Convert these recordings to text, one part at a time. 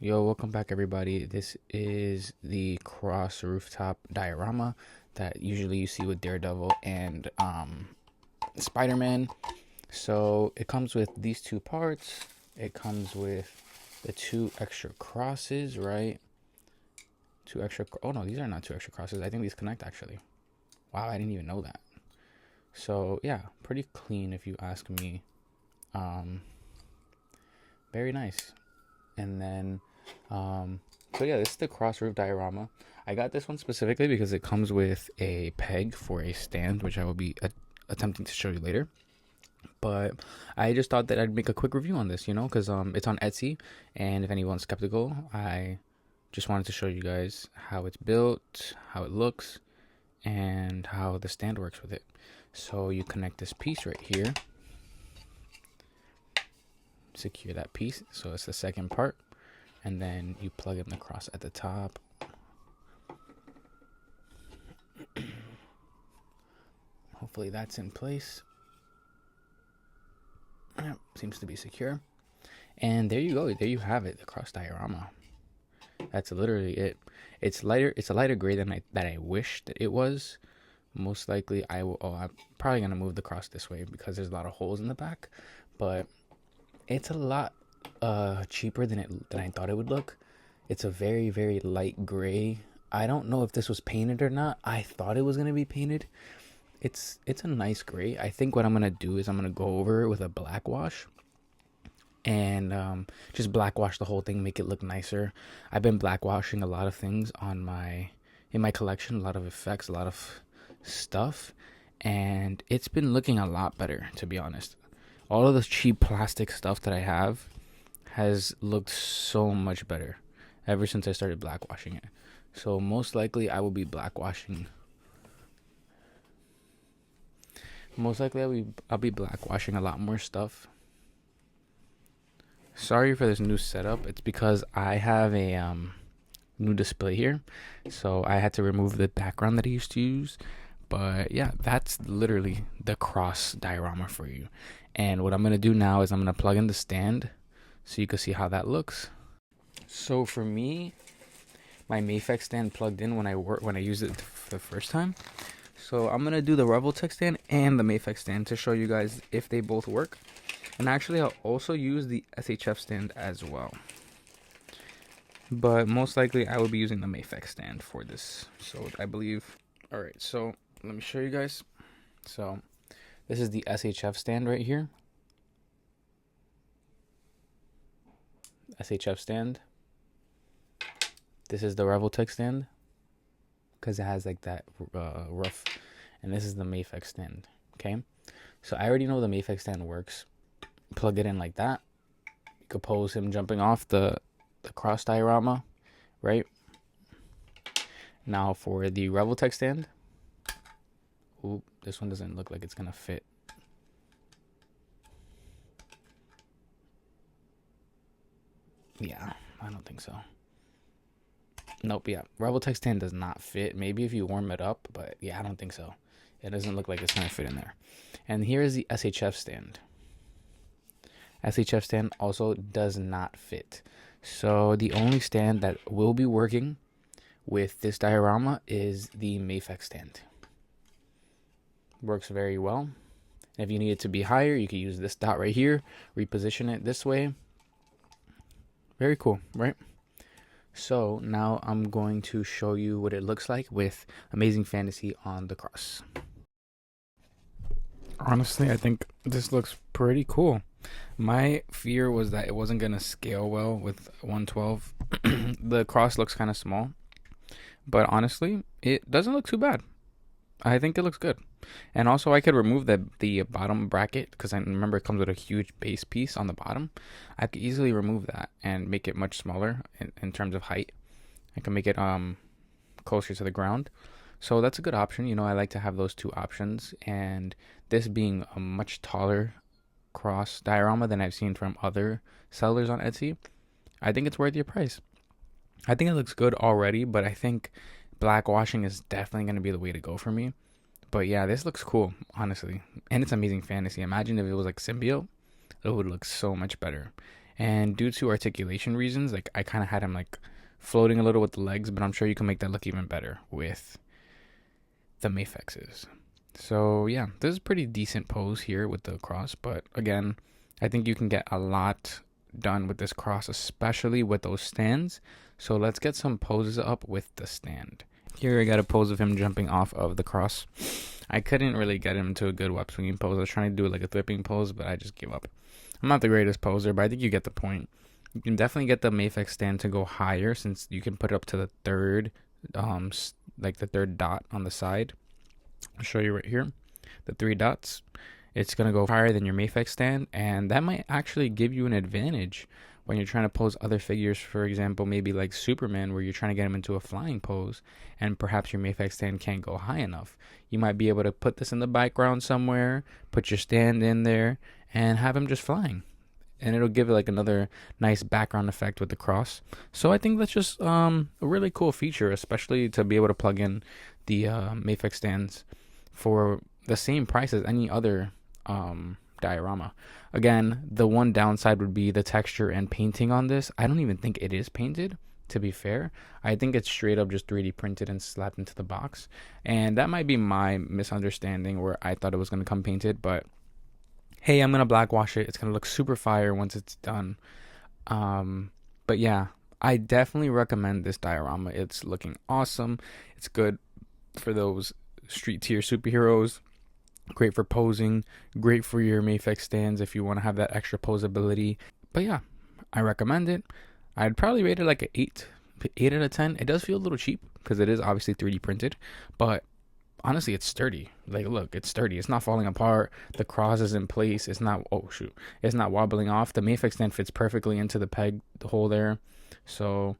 Yo, welcome back everybody. This is the cross rooftop diorama that usually you see with Daredevil and Spider-Man. So it comes with these two parts. It comes with the two extra crosses, right? Oh no, these are not two extra crosses. I think these connect actually. Wow, I didn't even know that. So yeah, pretty clean if you ask me. Very nice. And then so yeah, this is the cross roof diorama. I got this one specifically because it comes with a peg for a stand, which I will be attempting to show you later. But I just thought that I'd make a quick review on this, because it's on Etsy, and if anyone's skeptical, I just wanted to show you guys how it's built, how it looks, and how the stand works with it. So you connect this piece right here, secure that piece, so it's the second part, and then you plug in the cross at the top. Hopefully that's in place. Yep, seems to be secure. And there you go. There you have it, the cross diorama. That's literally it. It's lighter. It's a lighter gray than I wished that it was. Most likely I will. I'm probably gonna move the cross this way because there's a lot of holes in the back. But it's a lot cheaper than I thought it would look. It's a very, very light gray. I don't know if this was painted or not. I thought it was gonna be painted. It's a nice gray. I think what I'm gonna do is I'm gonna go over it with a black wash and just black wash the whole thing, make it look nicer. I've been black washing a lot of things in my collection, a lot of effects, a lot of stuff, and it's been looking a lot better, to be honest. All of the cheap plastic stuff that I have has looked so much better ever since I started black washing it. So most likely I will be black washing. Most likely I'll be black washing a lot more stuff. Sorry for this new setup. It's because I have a new display here, so I had to remove the background that I used to use. But yeah, that's literally the cross diorama for you. And what I'm gonna do now is I'm gonna plug in the stand so you can see how that looks. So for me, my Mayfix stand plugged in when I used it for the first time. So I'm gonna do the Revoltech stand and the Mayfix stand to show you guys if they both work. And actually I'll also use the SHF stand as well. But most likely I will be using the Mayfix stand for this. So I believe. Alright, so let me show you guys. So this is the SHF stand right here. SHF stand. This is the Revoltech stand, because it has like that rough, and this is the Mayfix stand. Okay, so I already know the Mayfix stand works. Plug it in like that. You could pose him jumping off the cross diorama, right? Now for the Revoltech stand. Ooh, this one doesn't look like it's gonna fit. Yeah, I don't think so. Nope, yeah. Revoltech stand does not fit. Maybe if you warm it up, but yeah, I don't think so. It doesn't look like it's going to fit in there. And here is the SHF stand. SHF stand also does not fit. So the only stand that will be working with this diorama is the Mayfix stand. Works very well. If you need it to be higher, you can use this dot right here, reposition it this way. Very cool, right? So now I'm going to show you what it looks like with Amazing Fantasy on the cross. Honestly, I think this looks pretty cool. My fear was that it wasn't going to scale well with 112. The cross looks kind of small, but honestly, it doesn't look too bad. I think it looks good. And also I could remove the bottom bracket, because I remember it comes with a huge base piece on the bottom. I could easily remove that and make it much smaller in terms of height. I can make it closer to the ground. So that's a good option. I like to have those two options. And this being a much taller cross diorama than I've seen from other sellers on Etsy, I think it's worth your price. I think it looks good already, but I think black washing is definitely going to be the way to go for me. But yeah, this looks cool, honestly. And it's Amazing Fantasy. Imagine if it was like Symbiote. It would look so much better. And due to articulation reasons, like I kind of had him like floating a little with the legs, but I'm sure you can make that look even better with the Mafexes. So yeah, this is a pretty decent pose here with the cross, but again, I think you can get a lot done with this cross, especially with those stands. So let's get some poses up with the stand. Here I got a pose of him jumping off of the cross. I couldn't really get him to a good web swinging pose. I was trying to do like a flipping pose, but I just gave up. I'm not the greatest poser, but I think you get the point. You can definitely get the Mafex stand to go higher, since you can put it up to the third, like the third dot on the side. I'll show you right here, the 3 dots. It's going to go higher than your Mafex stand, and that might actually give you an advantage when you're trying to pose other figures. For example, maybe like Superman, where you're trying to get him into a flying pose, and perhaps your Mafex stand can't go high enough. You might be able to put this in the background somewhere, put your stand in there, and have him just flying. And it'll give it like another nice background effect with the cross. So I think that's just a really cool feature, especially to be able to plug in the Mafex stands for the same price as any other diorama. Again, the one downside would be the texture and painting on this. I don't even think it is painted, to be fair. I think it's straight up just 3D printed and slapped into the box. And that might be my misunderstanding, where I thought it was going to come painted, but hey, I'm going to black wash it. It's going to look super fire once it's done. But yeah, I definitely recommend this diorama. It's looking awesome. It's good for those street tier superheroes. Great for posing. Great for your Mafex stands if you want to have that extra posability. But yeah, I recommend it. I'd probably rate it like an 8 out of 10. It does feel a little cheap because it is obviously 3D printed, but honestly, it's sturdy. Like, look, it's sturdy. It's not falling apart. The cross is in place. It's not, oh shoot, it's not wobbling off. The Mafex stand fits perfectly into the peg, the hole there. So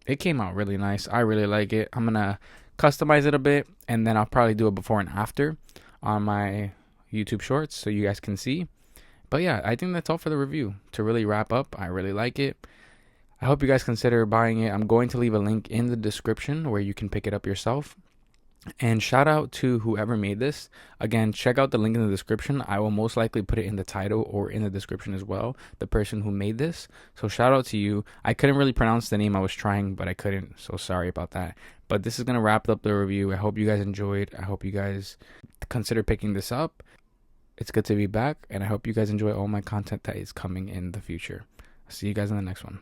it came out really nice. I really like it. I'm gonna customize it a bit, and then I'll probably do a before and after on my YouTube shorts so you guys can see. But yeah, I think that's all for the review. To really wrap up, I really like it. I hope you guys consider buying it. I'm going to leave a link in the description where you can pick it up yourself. And shout out to whoever made this. Again, check out the link in the description. I will most likely put it in the title or in the description as well, the person who made this. So shout out to you. I couldn't really pronounce the name. I was trying, but I couldn't. So sorry about that. But this is going to wrap up the review. I hope you guys enjoyed. I hope you guys consider picking this up. It's good to be back. And I hope you guys enjoy all my content that is coming in the future. I'll see you guys in the next one.